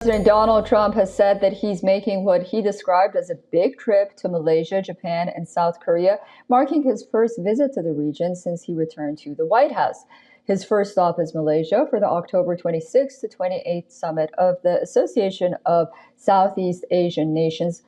President Donald Trump has said that he's making what he described as a big trip to Malaysia, Japan, and South Korea, marking his first visit to the region since he returned to the White House. His first stop is Malaysia for the October 26th to 28th summit of the Association of Southeast Asian Nations,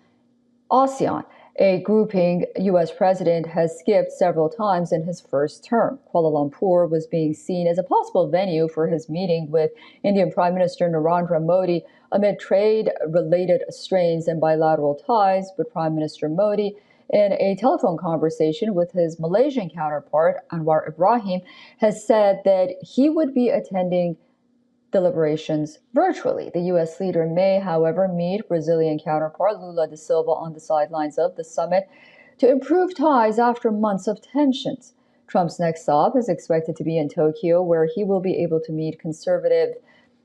ASEAN, a grouping U.S. president has skipped several times in his first term. Kuala Lumpur was being seen as a possible venue for his meeting with Indian Prime Minister Narendra Modi amid trade-related strains and bilateral ties, but Prime Minister Modi, in a telephone conversation with his Malaysian counterpart, Anwar Ibrahim, has said that he would be attending deliberations virtually. The U.S. leader may, however, meet Brazilian counterpart Lula da Silva on the sidelines of the summit to improve ties after months of tensions. Trump's next stop is expected to be in Tokyo, where he will be able to meet conservative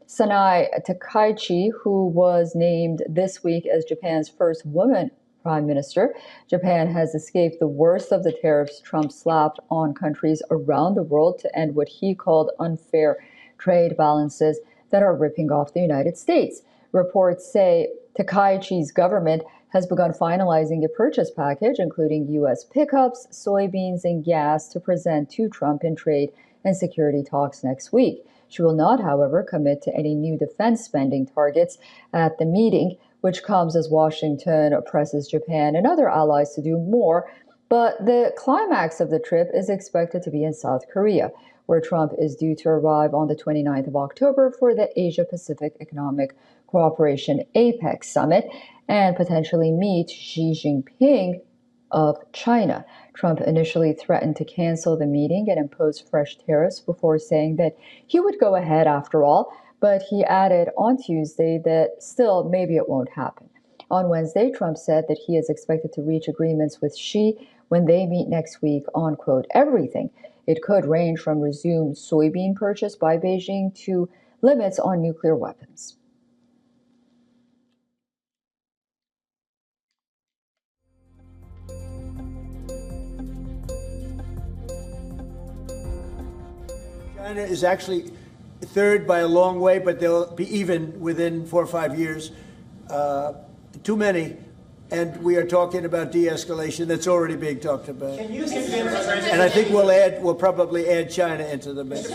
Sanai Takaichi, who was named this week as Japan's first woman prime minister. Japan has escaped the worst of the tariffs Trump slapped on countries around the world to end what he called unfair trade balances that are ripping off the United States. Reports say Takaichi's government has begun finalizing a purchase package, including U.S. pickups, soybeans, and gas, to present to Trump in trade and security talks next week. She will not, however, commit to any new defense spending targets at the meeting, which comes as Washington presses Japan and other allies to do more. But the climax of the trip is expected to be in South Korea, where Trump is due to arrive on the 29th of October for the Asia-Pacific Economic Cooperation APEC summit and potentially meet Xi Jinping of China. Trump initially threatened to cancel the meeting and impose fresh tariffs before saying that he would go ahead after all, but he added on Tuesday that still maybe it won't happen. On Wednesday, Trump said that he is expected to reach agreements with Xi when they meet next week on, quote, everything. It could range from resumed soybean purchase by Beijing to limits on nuclear weapons. China is actually third by a long way, but they'll be even within 4 or 5 years. Too many. And we are talking about de-escalation that's already being talked about. And I think we'll probably add China into the mix.